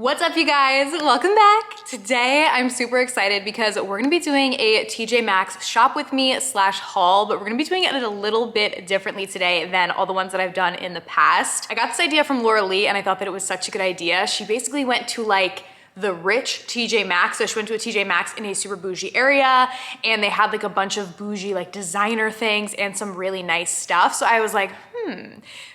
What's up, you guys? Welcome back. Today, I'm super excited because we're gonna be doing a TJ Maxx shop with me / haul, but we're gonna be doing it a little bit differently today than all the ones that I've done in the past. I got this idea from Laura Lee and I thought that it was such a good idea. She basically went to like the rich TJ Maxx. So she went to a TJ Maxx in a super bougie area and they had like a bunch of bougie like designer things and some really nice stuff. So I was like,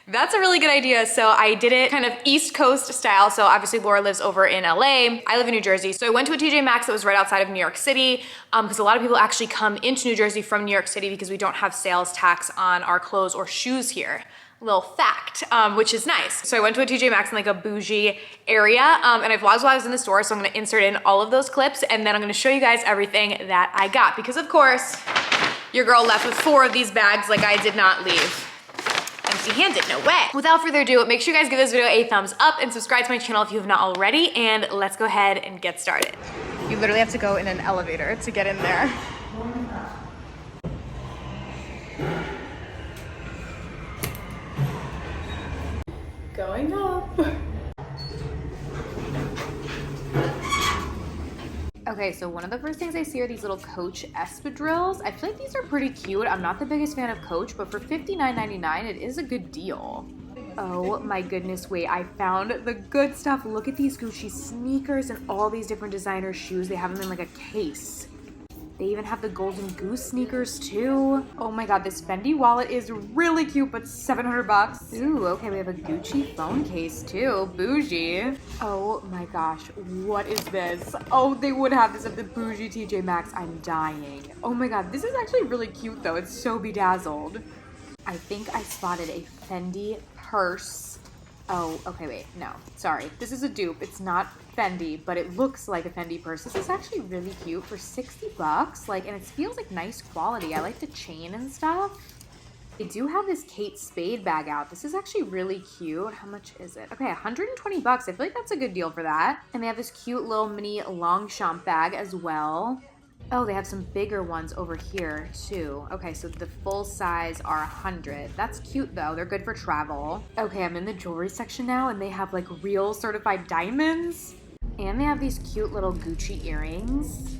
that's a really good idea. So I did it kind of East Coast style. So obviously Laura lives over in LA. I live in New Jersey. So I went to a TJ Maxx that was right outside of New York City because a lot of people actually come into New Jersey from New York City because we don't have sales tax on our clothes or shoes here. Little fact, which is nice. So I went to a TJ Maxx in like a bougie area and I vlogged while I was in the store. So I'm gonna insert in all of those clips and then I'm gonna show you guys everything that I got because of course, your girl left with 4 of these bags like I did not leave empty-handed, no way. Without further ado, make sure you guys give this video a thumbs up and subscribe to my channel if you have not already, and let's go ahead and get started. You literally have to go in an elevator to get in there. Going up. Okay, so one of the first things I see are these little Coach Espadrilles. I feel like these are pretty cute. I'm not the biggest fan of Coach, but for $59.99, it is a good deal. Oh my goodness, wait, I found the good stuff. Look at these Gucci sneakers and all these different designer shoes. They have them in like a case. They even have the Golden Goose sneakers too. Oh my god, this Fendi wallet is really cute, but 700 bucks. Ooh, okay, we have a Gucci phone case too. Bougie. Oh my gosh, what is this? Oh, they would have this at the bougie TJ Maxx. I'm dying. Oh my god, this is actually really cute though. It's so bedazzled. I think I spotted a Fendi purse. Oh, okay, wait, no, sorry. This is a dupe. It's not Fendi, but it looks like a Fendi purse. This is actually really cute for 60 bucks. Like, and it feels like nice quality. I like the chain and stuff. They do have this Kate Spade bag out. This is actually really cute. How much is it? Okay, 120 bucks. I feel like that's a good deal for that. And they have this cute little mini Longchamp bag as well. Oh, they have some bigger ones over here too. Okay, so the full size are 100. That's cute though. They're good for travel. Okay, I'm in the jewelry section now and they have like real certified diamonds. And they have these cute little Gucci earrings.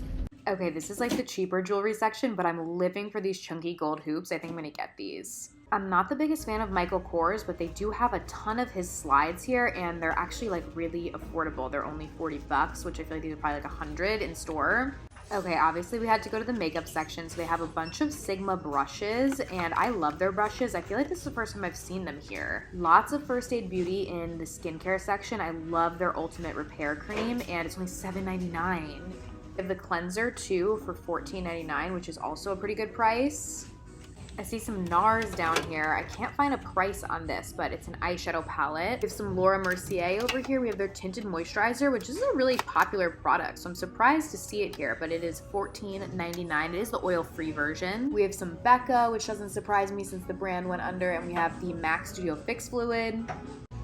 Okay, this is like the cheaper jewelry section, but I'm living for these chunky gold hoops. I think I'm gonna get these. I'm not the biggest fan of Michael Kors, but they do have a ton of his slides here and they're actually like really affordable. They're only 40 bucks, which I feel like these are probably like 100 in store. Okay, obviously we had to go to the makeup section, so they have a bunch of Sigma brushes, and I love their brushes. I feel like this is the first time I've seen them here. Lots of First Aid Beauty in the skincare section. I love their Ultimate Repair Cream, and it's only $7.99. They have the cleanser, too, for $14.99, which is also a pretty good price. I see some NARS down here. I can't find a price on this, but it's an eyeshadow palette. We have some Laura Mercier over here. We have their tinted moisturizer, which is a really popular product, so I'm surprised to see it here, but it is $14.99. It is the oil-free version. We have some Becca, which doesn't surprise me since the brand went under, and we have the MAC Studio Fix Fluid.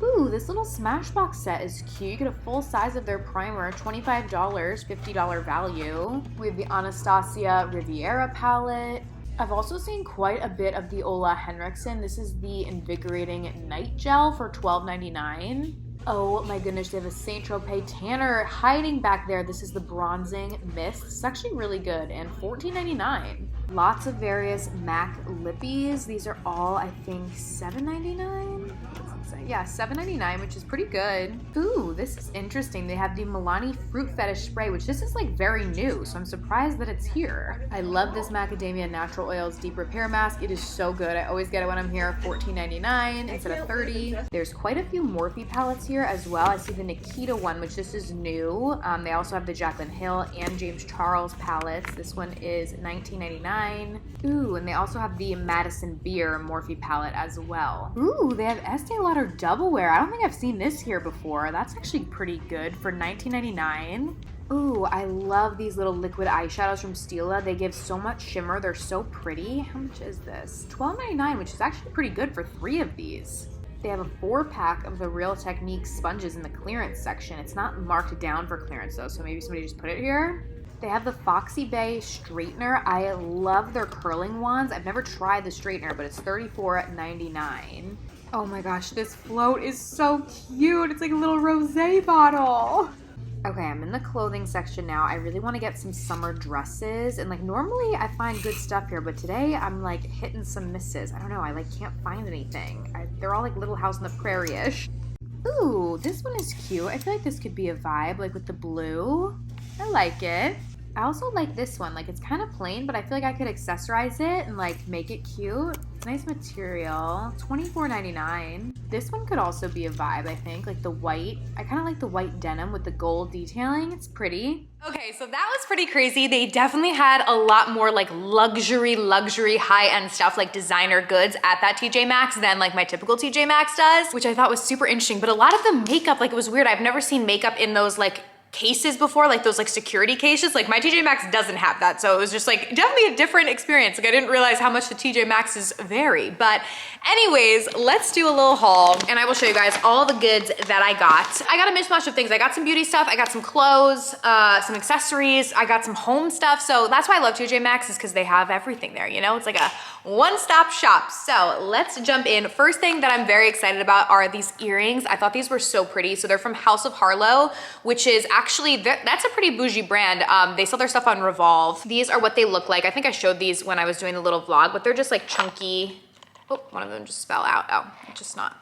Ooh, this little Smashbox set is cute. You get a full size of their primer, $25, $50 value. We have the Anastasia Riviera palette. I've also seen quite a bit of the Ola Henriksen. This is the Invigorating Night Gel for $12.99. Oh my goodness, they have a Saint Tropez tanner hiding back there. This is the Bronzing Mist. It's actually really good, and $14.99. Lots of various MAC lippies. These are all, I think, $7.99? Yeah, $7.99, which is pretty good. Ooh, this is interesting. They have the Milani Fruit Fetish Spray, which this is like very new, so I'm surprised that it's here. I love this Macadamia Natural Oils Deep Repair Mask. It is so good. I always get it when I'm here. $14.99 instead of $30. There's quite a few Morphe palettes here as well. I see the Nikita one, which this is new. They also have the Jaclyn Hill and James Charles palettes. This one is $19.99. Ooh, and they also have the Madison Beer Morphe palette as well. Ooh, they have Estee Lauder Double Wear. I don't think I've seen this here before. That's actually pretty good for $19.99. Ooh, I love these little liquid eyeshadows from Stila. They give so much shimmer. They're so pretty. How much is this? $12.99, which is actually pretty good for 3 of these. They have a 4-pack of the Real Technique sponges in the clearance section. It's not marked down for clearance though, so maybe somebody just put it here. They have the Foxy Bay Straightener. I love their curling wands. I've never tried the straightener, but it's $34.99. Oh my gosh, this float is so cute. It's like a little rosé bottle. Okay, I'm in the clothing section now. I really want to get some summer dresses. And like normally I find good stuff here, but today I'm like hitting some misses. I don't know, I like can't find anything. They're all like Little House on the Prairie-ish. Ooh, this one is cute. I feel like this could be a vibe, like with the blue. I like it. I also like this one. Like it's kind of plain, but I feel like I could accessorize it and like make it cute. Nice material. $24.99. This one could also be a vibe, I think. Like the white. I kind of like the white denim with the gold detailing. It's pretty. Okay, so that was pretty crazy. They definitely had a lot more like luxury, high-end stuff, like designer goods at that TJ Maxx than like my typical TJ Maxx does, which I thought was super interesting. But a lot of the makeup, like it was weird. I've never seen makeup in those like cases before, like those like security cases. Like my TJ Maxx doesn't have that, so it was just like definitely a different experience. Like I didn't realize how much the TJ Maxx's vary. But anyways, let's do a little haul and I will show you guys all the goods that I got. I got a mishmash of things. I got some beauty stuff, I got some clothes, some accessories, I got some home stuff. So that's why I love TJ Maxx, is because they have everything there, you know? It's like a one-stop shop. So let's jump in. First thing that I'm very excited about are these earrings. I thought these were so pretty. So they're from House of Harlow, which is actually, that's a pretty bougie brand. They sell their stuff on Revolve. These are what they look like. I think I showed these when I was doing the little vlog, but they're just like chunky. Oh, one of them just fell out. Oh, it's just not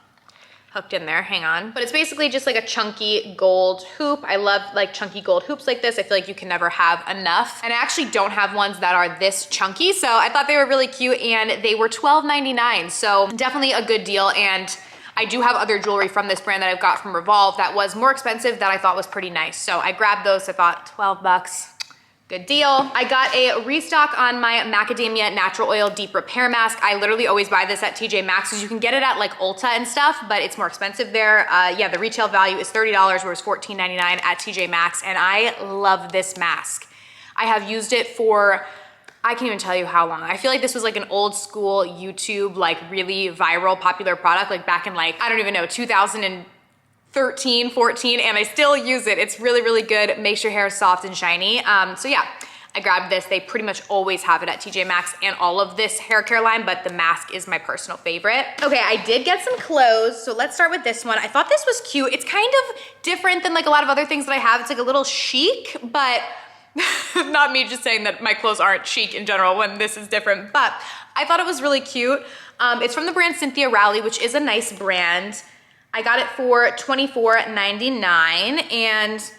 hooked in there, hang on. But it's basically just like a chunky gold hoop. I love like chunky gold hoops like this. I feel like you can never have enough. And I actually don't have ones that are this chunky, so I thought they were really cute and they were $12.99. So definitely a good deal. And I do have other jewelry from this brand that I've got from Revolve that was more expensive that I thought was pretty nice. So I grabbed those, I thought 12 bucks. Good deal. I got a restock on my Macadamia Natural Oil Deep Repair Mask. I literally always buy this at TJ Maxx because you can get it at like Ulta and stuff, but it's more expensive there. Yeah, the retail value is $30, whereas $14.99 at TJ Maxx, and I love this mask. I have used it for, I can't even tell you how long. I feel like this was like an old school YouTube, like really viral, popular product, like back in like, I don't even know, 2013, 14, and I still use it. It's really, really good. Makes your hair soft and shiny. So yeah, I grabbed this. They pretty much always have it at TJ Maxx and all of this hair care line, but the mask is my personal favorite. Okay, I did get some clothes. So let's start with this one. I thought this was cute. It's kind of different than like a lot of other things that I have. It's like a little chic, but not me just saying that my clothes aren't chic in general when this is different, but I thought it was really cute. It's from the brand Cynthia Rowley, which is a nice brand. I got it for $24.99 and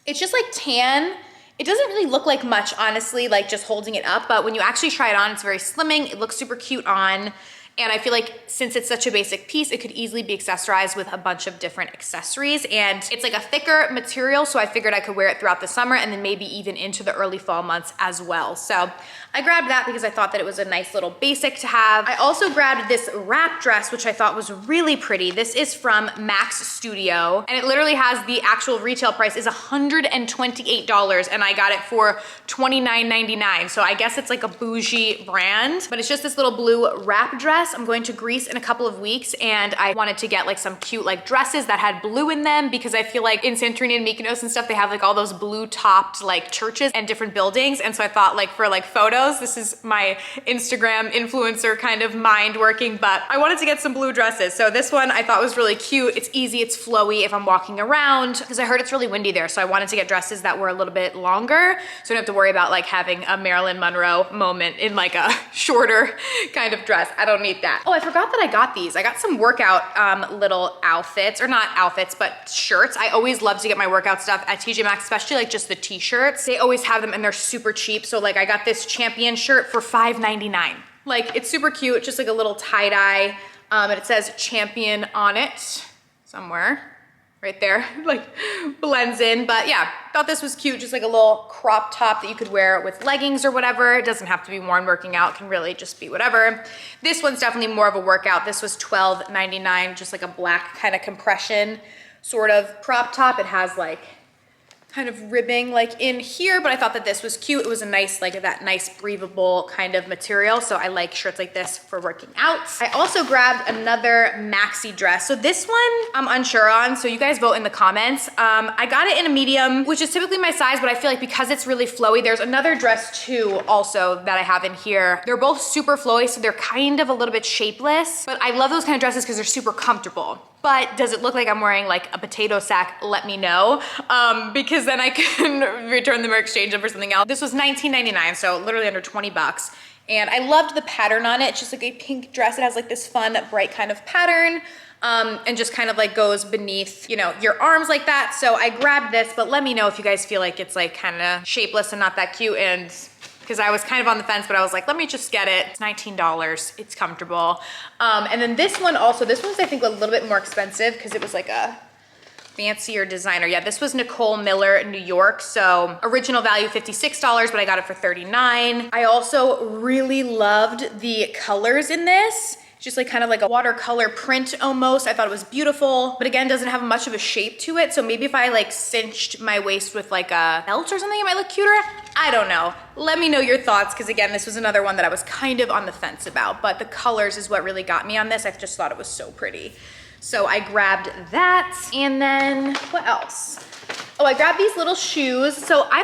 it's just like tan. It doesn't really look like much, honestly, like just holding it up, but when you actually try it on, it's very slimming. It looks super cute on. And I feel like since it's such a basic piece, it could easily be accessorized with a bunch of different accessories. And it's like a thicker material, so I figured I could wear it throughout the summer and then maybe even into the early fall months as well. So I grabbed that because I thought that it was a nice little basic to have. I also grabbed this wrap dress, which I thought was really pretty. This is from Maxx Studio, and it literally has the actual retail price is $128, and I got it for $29.99. So I guess it's like a bougie brand, but it's just this little blue wrap dress. I'm going to Greece in a couple of weeks, and I wanted to get like some cute like dresses that had blue in them because I feel like in Santorini and Mykonos and stuff, they have like all those blue topped like churches and different buildings. And so I thought like for like photos, this is my Instagram influencer kind of mind working, but I wanted to get some blue dresses. So this one I thought was really cute. It's easy, it's flowy if I'm walking around because I heard it's really windy there. So I wanted to get dresses that were a little bit longer so I don't have to worry about like having a Marilyn Monroe moment in like a shorter kind of dress. I don't need that. Oh, I forgot that I got these. I got some workout little outfits, or not outfits, but shirts. I always love to get my workout stuff at TJ Maxx, especially like just the t-shirts. They always have them and they're super cheap. So like I got this Champion shirt for $5.99. Like it's super cute, just like a little tie-dye. And it says Champion on it somewhere. Right there, like blends in. But yeah, thought this was cute, just like a little crop top that you could wear with leggings or whatever. It doesn't have to be worn working out, it can really just be whatever. This one's definitely more of a workout. This was $12.99, just like a black kind of compression sort of crop top. It has like kind of ribbing like in here, but I thought that this was cute. It was a nice, like that nice breathable kind of material. So I like shirts like this for working out. I also grabbed another maxi dress. So this one I'm unsure on, so you guys vote in the comments. I got it in a medium, which is typically my size, but I feel like because it's really flowy, there's another dress too also that I have in here. They're both super flowy, so they're kind of a little bit shapeless, but I love those kind of dresses because they're super comfortable. But does it look like I'm wearing like a potato sack? Let me know, because then I can return them or exchange them for something else. This was $19.99, so literally under 20 bucks. And I loved the pattern on it. It's just like a pink dress. It has like this fun, bright kind of pattern, and just kind of like goes beneath, you know, your arms like that. So I grabbed this, but let me know if you guys feel like it's like kind of shapeless and not that cute. And because I was kind of on the fence, but I was like, let me just get it. It's $19, it's comfortable. And then this one also, this one's I think a little bit more expensive because it was like a fancier designer. Yeah, this was Nicole Miller in New York. So original value $56, but I got it for $39. I also really loved the colors in this. Just like kind of like a watercolor print almost. I thought it was beautiful, but again, doesn't have much of a shape to it. So maybe if I like cinched my waist with like a belt or something, it might look cuter. I don't know. Let me know your thoughts, because again, this was another one that I was kind of on the fence about, but the colors is what really got me on this. I just thought it was so pretty. So I grabbed that. And then what else? Oh, I grabbed these little shoes. So I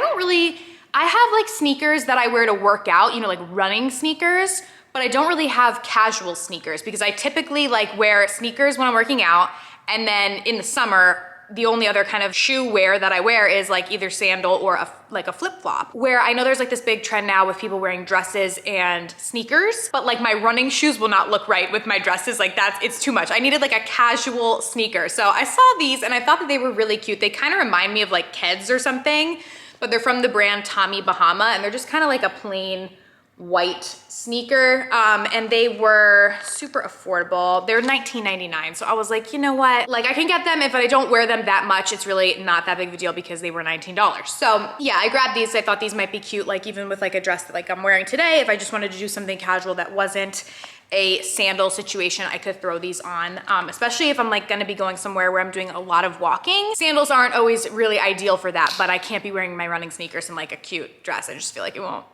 have like sneakers that I wear to work out, you know, like running sneakers, but I don't really have casual sneakers because I typically like wear sneakers when I'm working out. And then in the summer, the only other kind of shoe wear that I wear is like either sandal or like a flip flop, where I know there's like this big trend now with people wearing dresses and sneakers, but like my running shoes will not look right with my dresses. Like it's too much. I needed like a casual sneaker. So I saw these and I thought that they were really cute. They kind of remind me of like Keds or something, but they're from the brand Tommy Bahama, and they're just kind of like a plain white sneaker, and they were super affordable. They're $19.99, so I was like, you know what? Like I can get them if I don't wear them that much. It's really not that big of a deal because they were $19. So yeah, I grabbed these. I thought these might be cute, like even with like a dress that like I'm wearing today. If I just wanted to do something casual that wasn't a sandal situation, I could throw these on, especially if I'm like gonna be going somewhere where I'm doing a lot of walking. Sandals aren't always really ideal for that, but I can't be wearing my running sneakers in like a cute dress. I just feel like it won't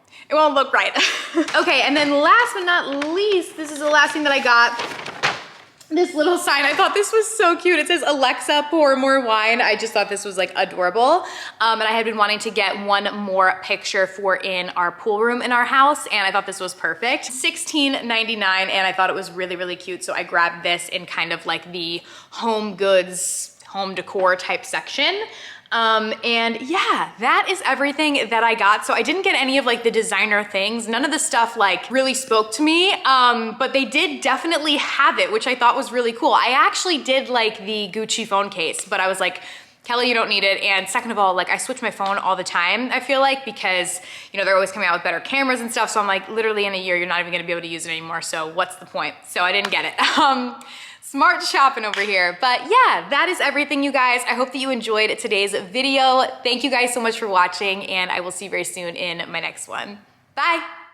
look right. Okay, and then last but not least, this is the last thing that I got. This little sign, I thought this was so cute. It says, Alexa, pour more wine. I just thought this was like adorable. And I had been wanting to get one more picture for in our pool room in our house, and I thought this was perfect. $16.99, and I thought it was really, really cute. So I grabbed this in kind of like the home goods, home decor type section. And yeah, that is everything that I got. So I didn't get any of like the designer things. None of the stuff like really spoke to me, but they did definitely have it, which I thought was really cool. I actually did like the Gucci phone case, but I was like, Kelly, you don't need it. And second of all, like I switch my phone all the time, I feel like, because you know, they're always coming out with better cameras and stuff. So I'm like, literally in a year, you're not even gonna be able to use it anymore. So what's the point? So I didn't get it. Smart shopping over here. But yeah, that is everything, you guys. I hope that you enjoyed today's video. Thank you guys so much for watching, and I will see you very soon in my next one. Bye.